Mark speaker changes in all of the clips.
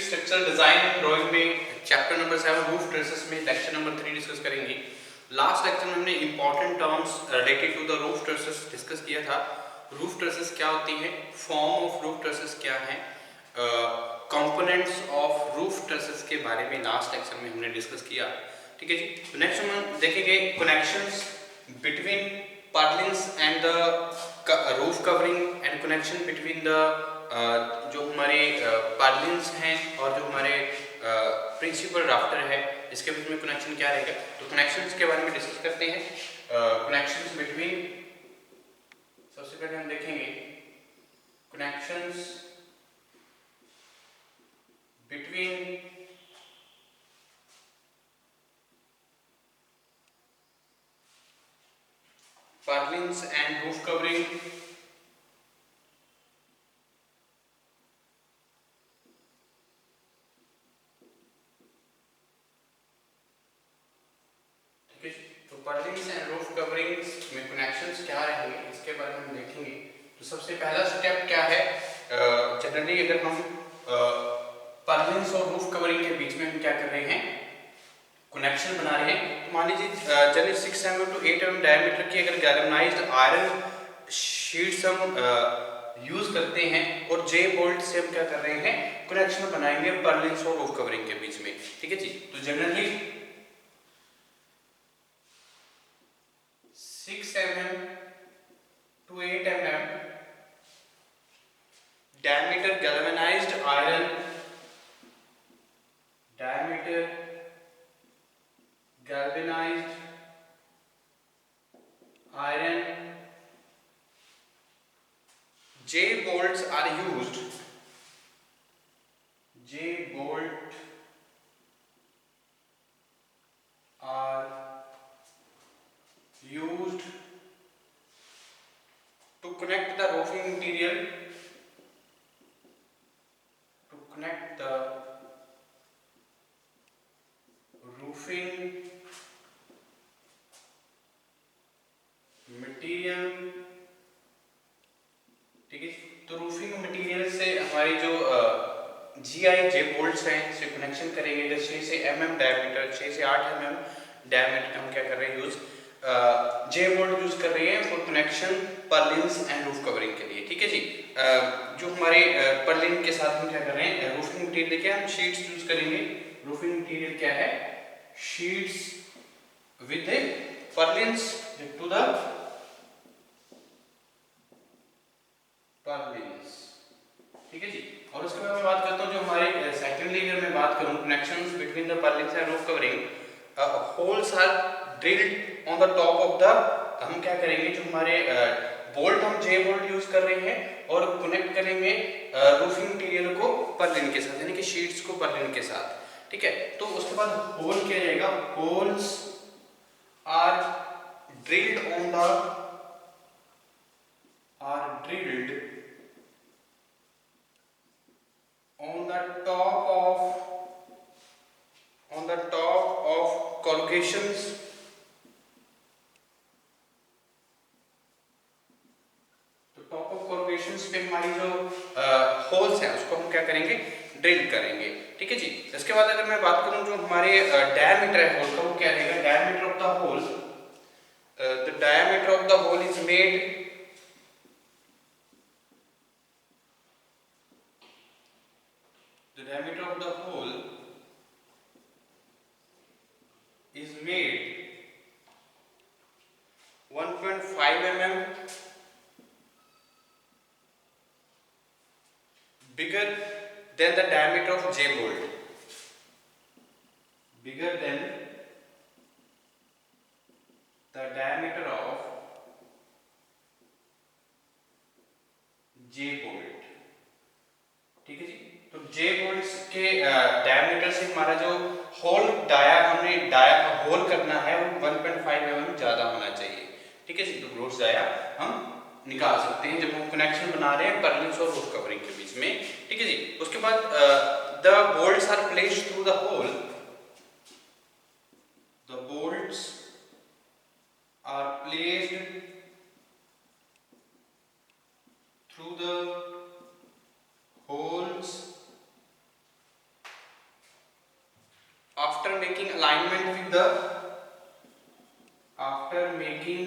Speaker 1: Structural design and drawing में chapter number 7 roof trusses में lecture number 3 discuss करेंगे। Last lecture में हमने important terms related to the roof trusses discuss किया था। रूफ ट्रेसेस क्या होती हैं, फॉर्म ऑफ रूफ ट्रेसेस क्या है, कंपोनेंट्स ऑफ रूफ ट्रेसेस के बारे में लास्ट लेक्चर में हमने डिस्कस किया। ठीक है जी। तो नेक्स्ट हम देखेंगे connections between purlins and the roof covering and connection between the जो हमारे पर्लिन्स हैं और जो हमारे प्रिंसिपल राफ्टर है, इसके बीच में कनेक्शन क्या रहेगा। तो कनेक्शंस के बारे में डिस्कस करते हैं। कनेक्शंस बिटवीन, सबसे पहले हम देखेंगे connections between purlins and roof covering. तो पर्लिन्स एंड रूफ कवरिंग्स में कनेक्शंस क्या रहेंगे, इसके बारे में हम देखेंगे। तो सबसे पहला स्टेप क्या है, जनरली अगर हम पर्लिन्स और रूफ कवरिंग के बीच में हम क्या कर रहे हैं, कनेक्शन बना रहे हैं। तो मान लीजिए generally 6 mm to 8 mm diameter की अगर गैल्वेनाइज्ड आयरन शीट्स हम यूज करते हैं और जे बोल्ट से हम क्या कर रहे हैं, कनेक्शन बनाएंगे पर्लिन्स और रूफ कवरिंग के बीच में। ठीक है जी। तो generally 6 mm to 8 mm diameter galvanized iron, diameter galvanized iron J bolts are used. J bolt are used to connect the roofing material, to connect the roofing material। ठीक है। तो रूफिंग मटेरियल से हमारी जो जीआई जे bolts हैं से connection करेंगे। अगर 6 से mm डायमीटर, 6 से 8 mm डायमीटर हम क्या कर रहे हैं, यूज जे बोल्ट यूज कर रहे हैं for connection purlins and roof covering के लिए। ठीक है जी। जो हमारे पर्लिन के साथ हम क्या कर रहे हैं, रूफिंग मटेरियल क्या हम शीट्स यूज करेंगे। रूफिंग मटेरियल क्या है, sheets with purlins to the purlins. ठीक है जी। और उसके बाद मैं बात करता हूँ जो हमारे सेकेंडली अगर मैं बात करूँ connections between the purlins and roof covering, holes are drilled on the top of the, हम क्या करेंगे, जो हमारे बोल्ट हम जे बोल्ट यूज कर रहे हैं और कनेक्ट करेंगे रूफिंग मटेरियल को पर्लिन के साथ, यानी कि शीट्स को पर्लिन के साथ। ठीक है। तो उसके बाद होल क्या रहेगा, holes are drilled on the, are drilled on the top of corrugations, तो टॉप ऑफ corrugations पे हमारी जो होल्स हैं उसको हम क्या करेंगे, ड्रिल करेंगे। ठीक है जी। इसके बाद अगर मैं बात करूं जो हमारे डायमीटर है होल का, वो क्या रहेगा, diameter of the hole, the diameter of the hole is made, the diameter of the hole is made 1.5 mm bigger than the diameter of J bolt, bigger than the diameter of J bolt। ठीक है जी। तो J bolts के diameter से हमारा जो whole dia, हमने dia whole करना है वो 1.5 mm ज्यादा होना चाहिए। ठीक है जी। तो ग्रोस डाया हम निकाल सकते हैं जब हम कनेक्शन बना रहे हैं पर्लिन्स और रूफ कवरिंग के बीच में। ठीक है जी। उसके बाद the bolts are placed through the hole, the bolts are placed through the holes after making alignment with the after making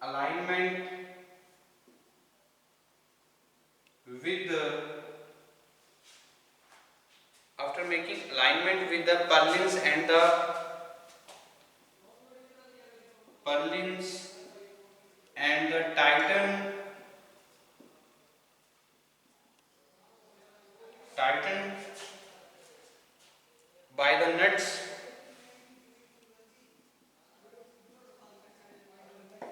Speaker 1: alignment with the after making alignment with the purlins and the tighten by the nuts,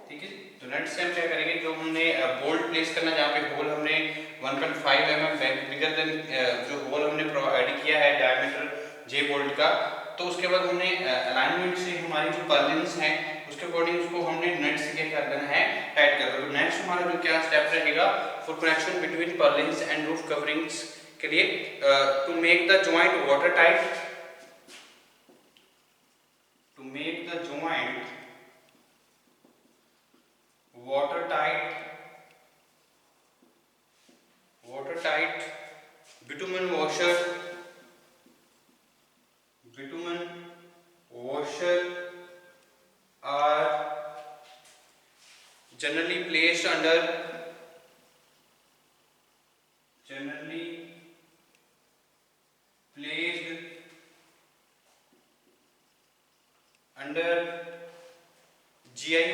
Speaker 1: ठीक है। तो नट से हम क्या करेंगे, जो हमने bolt place करना जहाँ पे होल हमने 1.5 mm बिगर देन जो होल हमने प्रोवाइड किया है डायमीटर जे बोल्ट का, तो उसके बाद हमने अलाइनमेंट से हमारी जो पर्लिन्स हैं उसके अकॉर्डिंग उसको हमने नट से क्या कर देना है, टाइट कर देना। तो नेक्स्ट हमारा जो क्या स्टेप रहेगा for connection between purlins and roof coverings के लिए, to make the joint water tight, to make the joint watertight bitumen washer are generally placed under GI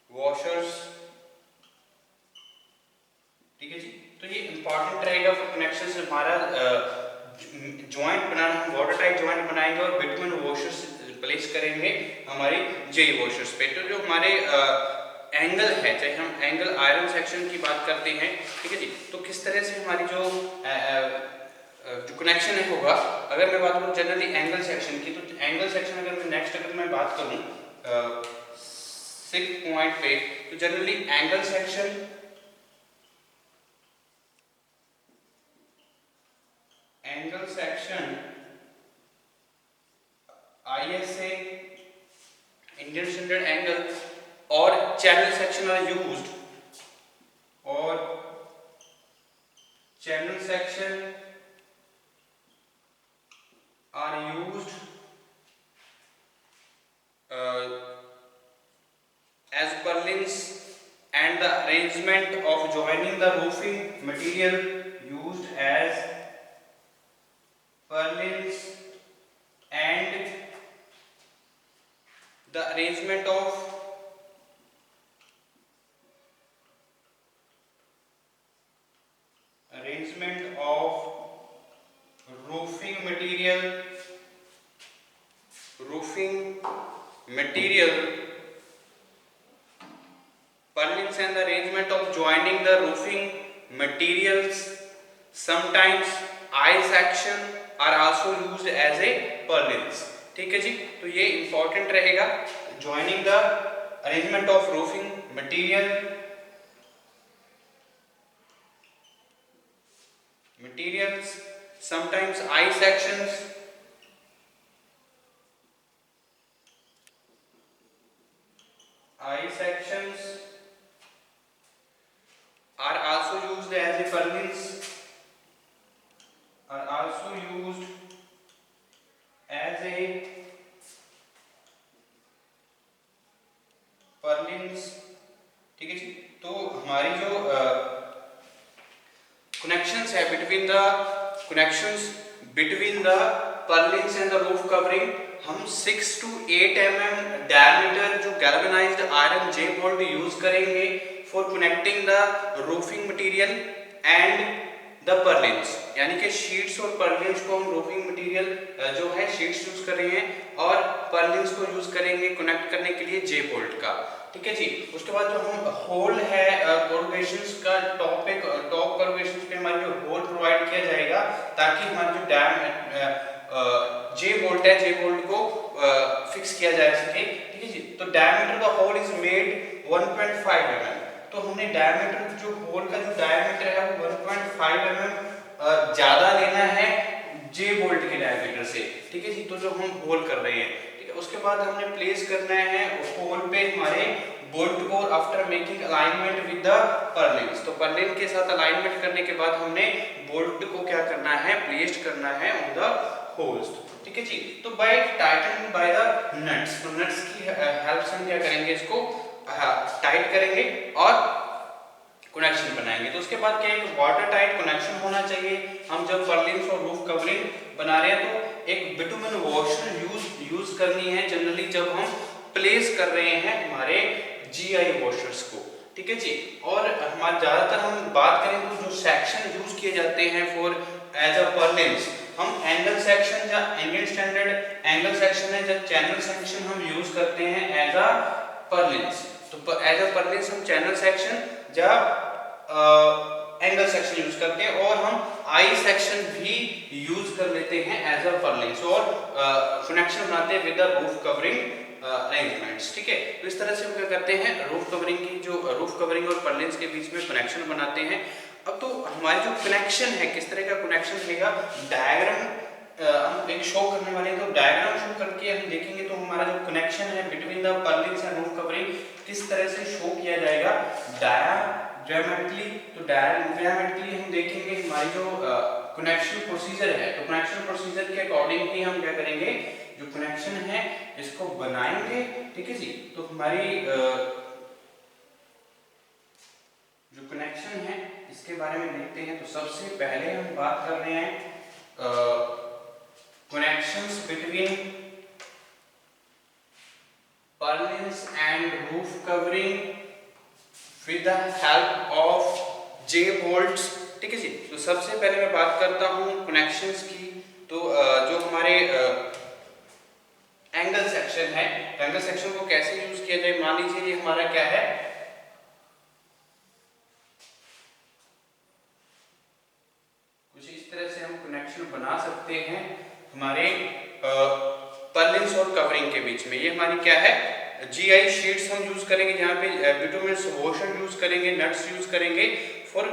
Speaker 1: washers, ठीक है जी। तो ये इंपॉर्टेंट रहेगा फॉर कनेक्शन से हमारा जॉइंट बनाना, हम वाटर टाइट जॉइंट बनाएंगे और बिटुमेन वॉशर्स प्लेस करेंगे हमारी जेई वॉशर्स पे। तो जो हमारे एंगल है, चाहे हम एंगल आयरन सेक्शन की बात करते हैं, ठीक है जी, तो किस तरह से हमारी जो कनेक्शन है होगा, अगर मैं बात करूँ जनरली एंगल सेक्शन की, तो एंगल सेक्शन अगर मैं बात करूँ 6 पॉइंट पे, तो generally angle section ISA Indian Standard Angle or channel section are used, as purlins, and the arrangement of joining the roofing material used as purlins and the arrangement of roofing material purlins and the arrangement of joining the roofing materials. Sometimes I section are also used as a purlins, ठीक है जी। तो ये important रहेगा, joining the arrangement of roofing materials, sometimes I sections are also used as a purlins, ठीक है जी। तो हमारी जो connections है between the purlins and the roof covering, हम 6 to 8 mm diameter जो galvanized iron J bolt use करेंगे for connecting the roofing material and the purlins, यानी कि शीट्स और purlins को हम roofing material जो है शीट्स यूज कर रहे हैं और purlins को यूज करेंगे कनेक्ट करने के लिए J बोल्ट का, ठीक है जी। उसके बाद जो हम होल है कोरुगेशंस का टॉप कोरुगेशंस पे हमारे जो होल प्रोवाइड किया जाएगा ताकि हमारा जो जे बोल्ट है जे बोल्ट को फिक्स किया जा सके, ठीक है जी। तो diameter the hole is made 1.5 mm, तो हमने डायमीटर जो होल का जो डायमीटर है वो 1.5 mm ज्यादा लेना है जे बोल्ट के डायमीटर से, ठीक है जी। तो जो हम होल कर रहे हैं, ठीक है, उसके बाद हमने प्लेस करना है होल पे हमारे बोल्ट को after making alignment with the purlins, तो पर्लिन के साथ अलाइनमेंट करने के बाद हमने बोल्ट को क्या करना है, प्लेस्ड करना है ऑन द होल्स। ठीक है जी। तो by tightening by the nuts, तो नट्स की हेल्प से हम क्या करेंगे, इसको टाइट करेंगे और कनेक्शन बनाएंगे। तो उसके बाद क्या है, एक वाटर टाइट कनेक्शन होना चाहिए। हम जब पर्लिन्स और रूफ कवरिंग बना रहे हैं तो एक बिटुमेन वॉशर यूज करनी है जनरली जब हम प्लेस कर रहे हैं हमारे जीआई वॉशर्स को। ठीक है जी। और हमारे ज्यादातर हम बात करें तो जो सेक्शन यूज किए जाते हैं फॉर एज अ पर्लिन्स, हम एंगल सेक्शन या इंडियन स्टैंडर्ड एंगल सेक्शन है या चैनल सेक्शन हम यूज करते हैं एज अ पर्लिन्स। तो एज अ पर्लिन्स हम चैनल सेक्शन या एंगल सेक्शन यूज करते हैं, और हम आई सेक्शन भी यूज कर लेते हैं एज अ पर्लिन्स, और कनेक्शन बनाते हैं with the roof covering arrangements. ठीक है। तो इस तरह से हम क्या करते हैं, रूफ कवरिंग की जो रूफ कवरिंग और पर्लिन्स के बीच में कनेक्शन बनाते हैं। अब तो हमारे जो कनेक्शन है, किस तरह का कनेक्शन रहेगा, डायग्राम हम एक शो करने वाले हैं, तो डायग्राम शो करके हम देखेंगे तो हमारा जो कनेक्शन है between the purlins and roof covering किस तरह से शो किया जाएगा डायग्रामेटिकली। तो डायग्रामेटिकली हम देखेंगे हमारी जो कनेक्शन प्रोसीजर है, तो कनेक्शन प्रोसीजर के अकॉर्डिंग ही हम क्या करेंगे, जो कनेक्शन है इसको बनाएंगे। ठीक है जी। तो हमारी जो कनेक्शन है इसके बारे में देखते हैं। तो सबसे पहले हम बात कर रहे हैं connections between purlins and roof covering with the help of J bolts. ठीक है जी। तो सबसे पहले मैं बात करता हूं कनेक्शंस की। तो जो हमारे एंगल सेक्शन है, एंगल सेक्शन को कैसे यूज किया जाए, मान लीजिए ये हमारा क्या है, कुछ इस तरह से हम कनेक्शन बना सकते हैं हमारे पर्लिन्स और कवरिंग के बीच में। ये हमारी क्या है, जीआई शीट्स हम यूज करेंगे, जहाँ पे बिटुमेन वॉशर यूज करेंगे, नट्स यूज करेंगे फॉर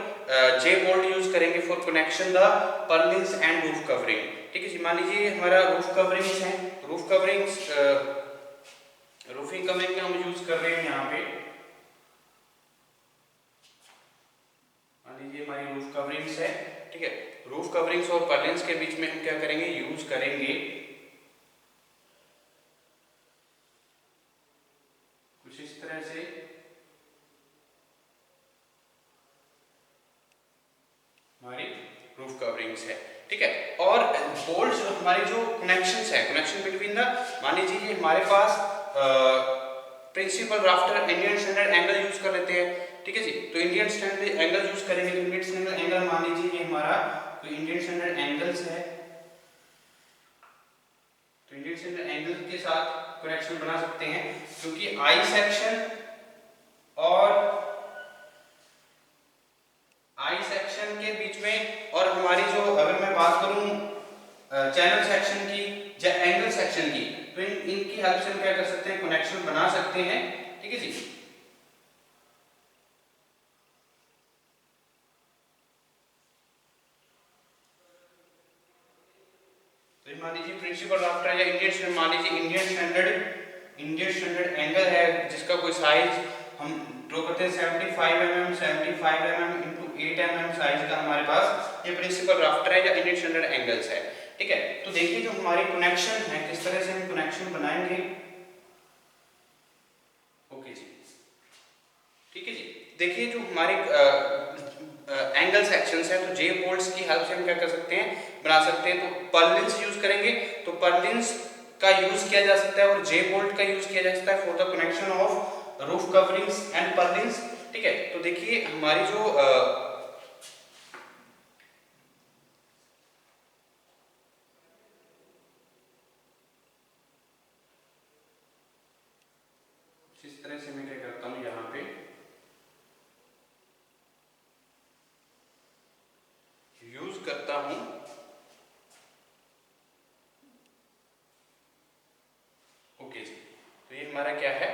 Speaker 1: जे बोल्ट यूज करेंगे for connection the purlins and roof covering. ठीक है जी। मान लीजिए हमारा रूफ कवरिंग्स है, रूफ कवरिंग्स रूफिंग कवरिंग का हम यूज कर रहे हैं यहाँ पे। मान लीजिए हमारी रूफ कवरिंग्स है। ठीक है। रूफ कवरिंग्स और पर्लिन्स के बीच में हम क्या करेंगे, यूज करेंगे कुछ इस तरह से हमारी रूफ कवरिंग्स है। ठीक है। और बोल्ट जो हमारी जो कनेक्शंस है, कनेक्शन बिटवीन द, मान लीजिए ये हमारे पास principal rafter Indian standard angle use कर लेते हैं। ठीक है जी। तो इंडियन स्टैंडर्ड एंगल यूज करेंगे, तो इंडियन स्टैंडर्ड एंगल मान लीजिए ये हमारा तो इंडियन स्टैंडर्ड एंगल्स है, तो इंडियन स्टैंडर्ड एंगल के साथ कनेक्शन बना सकते हैं, क्योंकि आई सेक्शन और आई सेक्शन के बीच में, और हमारी जो, अगर मैं बात करूं चैनल सेक्शन की या एंगल सेक्शन की, तो इनकी हेल्प से हम क्या कर सकते हैं, कनेक्शन बना सकते हैं। ठीक है जी। तो मान लीजिए प्रिंसिपल राफ्टर या इंडियन, मान लीजिए इंडियन स्टैंडर्ड एंगल है जिसका कोई साइज हम ड्रॉ करते हैं 75 mm 75 mm into 8 mm size का हमारे पास ये प्रिंसिपल राफ्टर है या इंडियन स्टैंडर्ड एंगल्स है। ठीक है। तो देखिए जो हमारे कनेक्शन है किस तरह से हम कनेक्शन बनाएंगे। ओके जी। ठीक है जी। देखिए जो हमारे एंगल सेक्शंस है, तो जे बोल्ट्स की हेल्प से हम क्या कर सकते हैं, बना सकते हैं। तो पर्लिन्स यूज करेंगे, तो पर्लिन्स का यूज किया जा सकता है और जे बोल्ट का यूज किया जा सकता है for the connection of roof coverings and purlins. ठीक है। तो देखिए हमारी जो इस तरह से मैं क्या करता हूं, यहाँ पे यूज करता हूं। ओके जी। तो ये हमारा क्या है,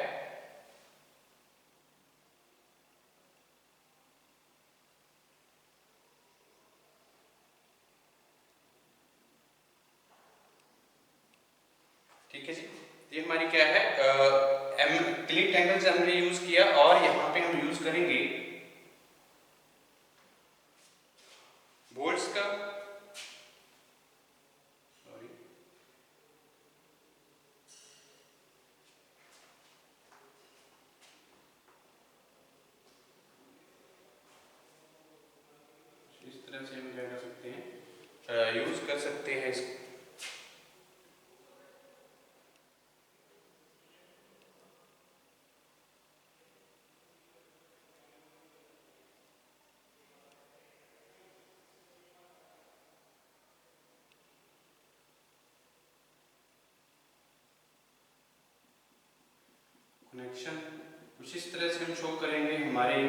Speaker 1: ठीक है जी। ये हमारी क्या है, क्लिक एंगल से हमने यूज किया और यहाँ पे हम यूज करेंगे बोल्ट्स का, सॉरी इस तरह से हम क्या कर सकते हैं, यूज कर सकते हैं इसको। कनेक्शन कुछ इस तरह से हम शो करेंगे हमारे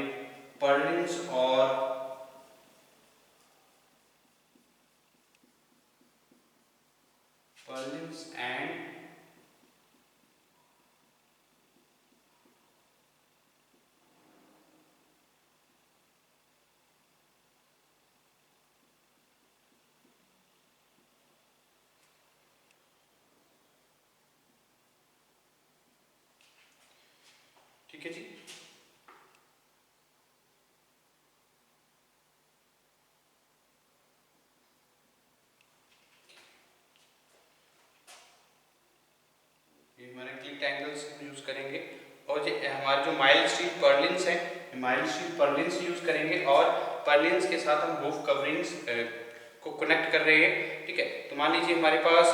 Speaker 1: पर्लिन्स और पर्लिन्स एंड ठीक है जी। ये हमारे क्लिक एंगल्स हम यूज करेंगे और ये हमारे जो माइल्ड स्टील पर्लिन्स है, माइल्ड स्टील पर्लिन्स यूज करेंगे और पर्लिन्स के साथ हम रूफ कवरिंग्स को कनेक्ट कर रहे हैं। ठीक है, तो मान लीजिए हमारे पास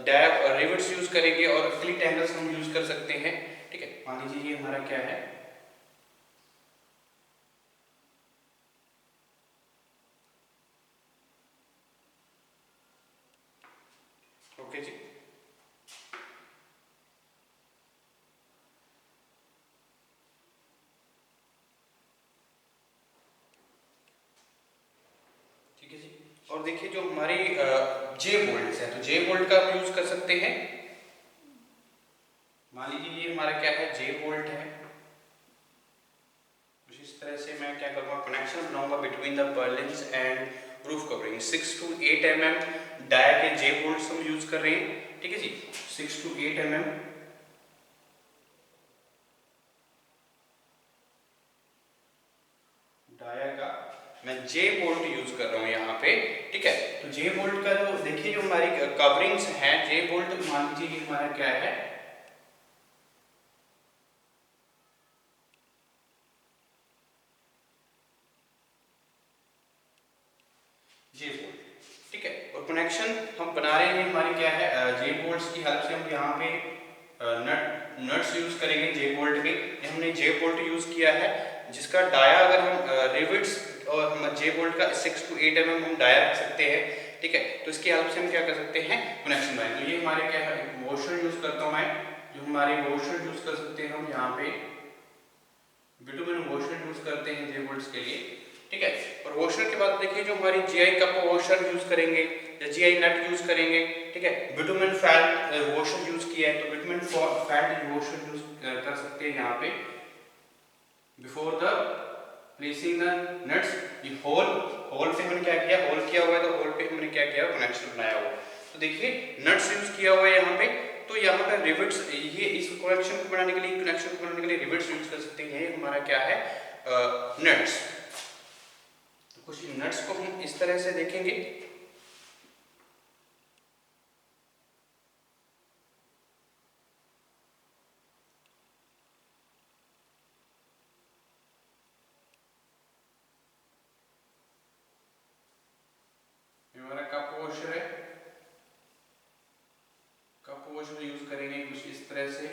Speaker 1: डैप और रिवेट्स यूज करेंगे और क्लिक एंगल्स हम यूज कर सकते हैं। ठीक है, मान लीजिए ये हमारा क्या है, ओके जी। ठीक है जी, और देखिए जो हमारी जे बोल्ट है, तो जे बोल्ट का हम यूज कर सकते हैं। मान लीजिए ये हमारा क्या है, जे बोल्ट है। कुछ इस तरह से मैं क्या करूँगा, कनेक्शन बनाऊंगा between the purlins and roof covering. 6 to 8 mm dia के जे बोल्ट्स हम यूज कर रहे हैं। ठीक है जी, 6 to 8 mm डाया का मैं जे बोल्ट यूज कर रहा हूँ यहाँ पे। ठीक है, तो जे बोल्ट का जो देखिए जो हमारी कवरिंग्स हैं, जे बोल्ट मान लीजिए ये हमारा क्या है, जे बोल्ट। ठीक है, और कनेक्शन हम बना रहे हैं हमारी क्या है, जे बोल्ट्स की हेल्प से हम यहाँ पे नट्स यूज करेंगे जे बोल्ट के। हमने जे बोल्ट यूज किया है जिसका डाया अगर हम रिविट्स और हम जे बोल्ट का 6 to 8 mm हम डाया रख सकते हैं। ठीक है, तो इसकी हेल्प से हम क्या कर सकते हैं, कनेक्शन बनाएंगे। तो ये हमारे क्या है, वॉशर यूज करता हूँ मैं, जो हमारे वॉशर यूज कर सकते हैं हम यहाँ पे बिटुमेन वॉशर यूज करते हैं जे बोल्ट्स के लिए। ठीक है, और वॉशर के बाद देखिए जो हमारी जीआई कप वॉशर यूज करेंगे या जीआई नट यूज करेंगे। ठीक है, बिटुमेन फैट वॉशर यूज किया है तो बिटुमेन फैट वॉशर यूज कर सकते हैं यहाँ पे। Before the placing the nuts, ये होल पे हमने क्या किया, होल किया हुआ है तो होल पे हमने क्या किया, कनेक्शन बनाया हुआ। तो देखिए नट्स यूज किया हुआ है यहाँ पे, तो यहाँ पे रिवेट्स, ये इस कनेक्शन को बनाने के लिए, कनेक्शन को बनाने के लिए रिवेट्स यूज कर सकते हैं। ये हमारा क्या है, नट्स। तो कुछ नट्स को हम इस तरह से देखेंगे। हमारा कप वॉशर है, कप वॉशर यूज करेंगे कुछ इस तरह से।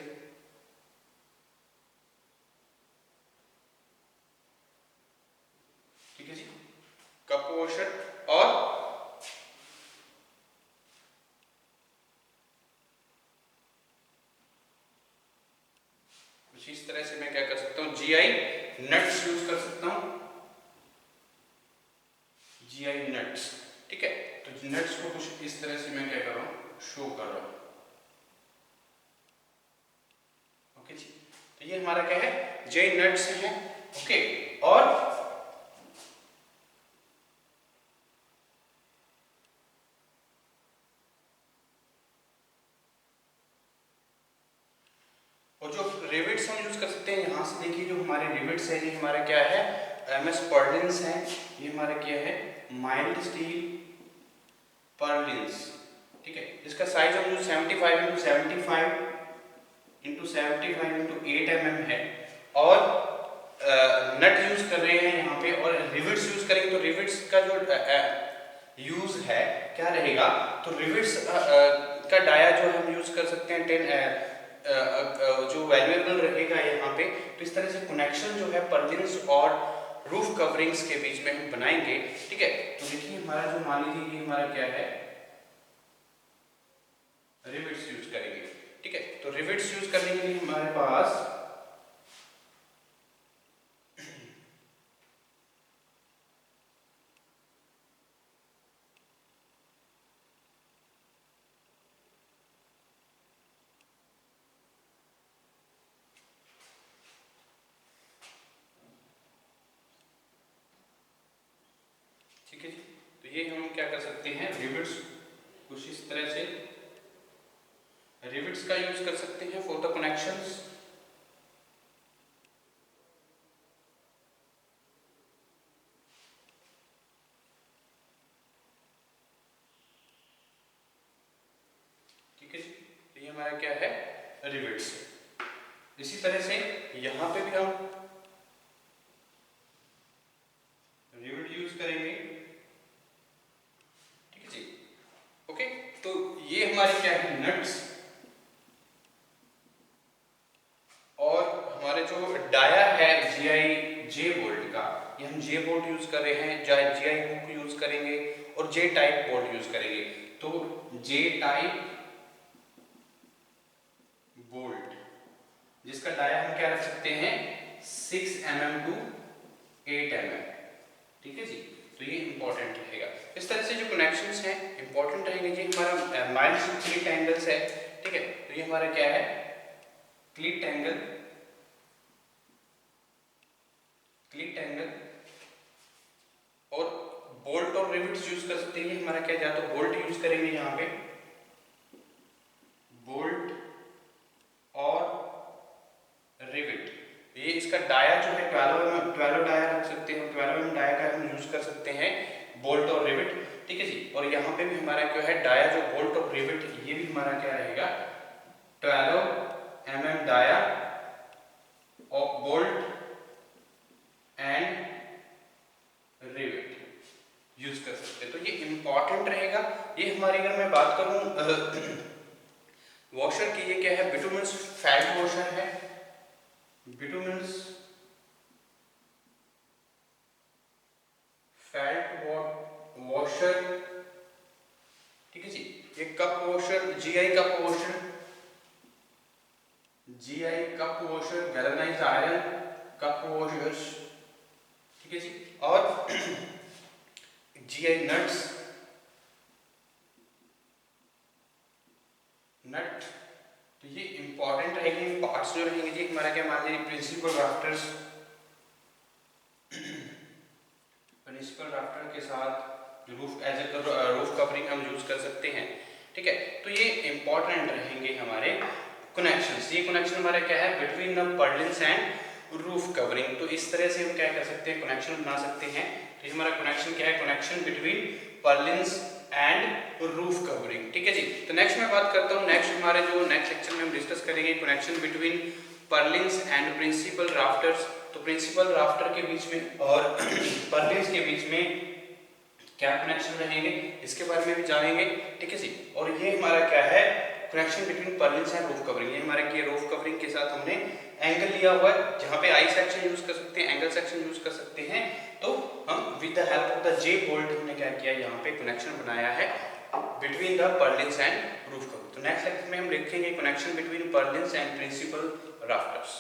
Speaker 1: ठीक है जी, कप वॉशर और कुछ इस तरह से मैं क्या कर सकता हूँ, जीआई नट्स यूज कर सकता हूँ, जीआई नट्स। ठीक है, तो नट्स को कुछ इस तरह से मैं क्या कर रहा हूँ, शो कर रहा हूँ। ओके जी, तो ये हमारा क्या है, जे नट्स हैं। ओके, और और जो रिविट्स हम यूज कर सकते हैं, यहाँ से देखिए जो हमारे रिविट्स है, ये हमारा क्या है, एमएस पर्लिन्स है, ये हमारा क्या है, माइल्ड स्टील पर्लिन्स, ठीक है। इसका साइज हम जो 75x75 इंटू 75 इंटू 8 mm है, और नट यूज कर रहे हैं यहाँ पे, और रिविट्स यूज करेंगे। तो रिविट्स का जो यूज है क्या रहेगा, तो रिविट्स का डाया जो हम यूज कर सकते हैं 10 जो वैल्यूएबल रहेगा यहाँ पे। तो इस तरह से कनेक्शन जो है पर्लिन्स और रूफ कवरिंग्स के बीच में हम बनाएंगे, ठीक है। तो देखिए हमारा जो, मान लीजिए ये हमारा क्या है, रिविट्स यूज करेंगे, ठीक है। तो रिविट्स यूज करने के लिए हमारे पास ठीक है जी। तो ये हम क्या कर सकते हैं, रिविट्स कुछ इस तरह से रिविट्स का यूज कर सकते हैं फॉर द कनेक्शंस। ठीक है जी, तो ये हमारा क्या है, रिविट्स। इसी तरह से यहां पे भी हम रिविट यूज करेंगे, ठीक है जी। ओके, तो ये हमारे क्या है, नट्स, और हमारे जो डाया है जे बोल्ट का, ये हम जे बोल्ट यूज कर रहे हैं, GI हुक यूज करेंगे, और जे टाइप बोल्ट यूज करेंगे। तो जे टाइप बोल्ट जिसका डाया हम क्या रख सकते हैं, 6 mm टू 8 mm, ठीक है जी। तो ये इंपॉर्टेंट रहेगा। इस तरह से जो कनेक्शंस हैं इंपॉर्टेंट रहेंगे जी। हमारा माइल्ड क्लीट एंगल्स है, ठीक है। तो ये हमारा क्या है, क्लीट एंगल, और बोल्ट और रिविट्स यूज कर सकते हैं। हमारा क्या, या तो बोल्ट यूज करेंगे यहाँ पे, बोल्ट और रिविट। ये इसका डाया जो है 12 डाया रख सकते हैं, 12 mm डाया का हम यूज कर सकते हैं, बोल्ट और रिविट, ठीक है जी। और यहाँ पे भी हमारा क्या है, डाया जो बोल्ट और रिविट, ये भी हमारा क्या रहेगा, 12 mm dia of bolt and rivet use कर सकते हैं। तो ये इंपॉर्टेंट रहेगा। ये हमारी, अगर मैं बात करूं वॉशर की, ये क्या है, बिटुमेंस फैट वॉशर है, बिटुमेंस फैट वॉशर, ठीक है जी। ये cup washer, GI cup washer, galvanised iron cup washers, ठीक है जी। और GI नट, तो ये इंपॉर्टेंट रहेंगे पार्ट्स जो रहेंगे जी हमारा। क्या, मान लीजिए प्रिंसिपल राफ्टर के साथ रूफ कवरिंग हम यूज कर सकते हैं, ठीक है। तो ये इंपॉर्टेंट रहेंगे हमारे कनेक्शंस। ये कनेक्शन हमारा क्या है, between the purlins and roof covering. तो इस तरह से हम क्या कर सकते हैं, कनेक्शन बना सकते हैं। तो ये हमारा कनेक्शन क्या है, connection between purlins and roof covering, ठीक है जी। तो नेक्स्ट मैं बात करता हूँ, नेक्स्ट हमारे जो नेक्स्ट लेक्चर में हम डिस्कस करेंगे connection between purlins and principal rafters. तो प्रिंसिपल राफ्टर के बीच में और पर्लिन्स के बीच में क्या कनेक्शन रहेंगे, इसके बारे में भी जानेंगे, ठीक है जी। और ये हमारा क्या है, connection between purlins and roof covering. ये हमारे की रूफ कवरिंग के साथ हमने एंगल लिया हुआ है, जहाँ पे आई सेक्शन यूज कर सकते हैं, एंगल सेक्शन यूज कर सकते हैं। तो हम with the help of the J bolt हमने क्या किया, यहाँ पे कनेक्शन बनाया है between the purlins and roof covering. तो नेक्स्ट लेक्चर में हम लिखेंगे connection between purlins and principal rafters.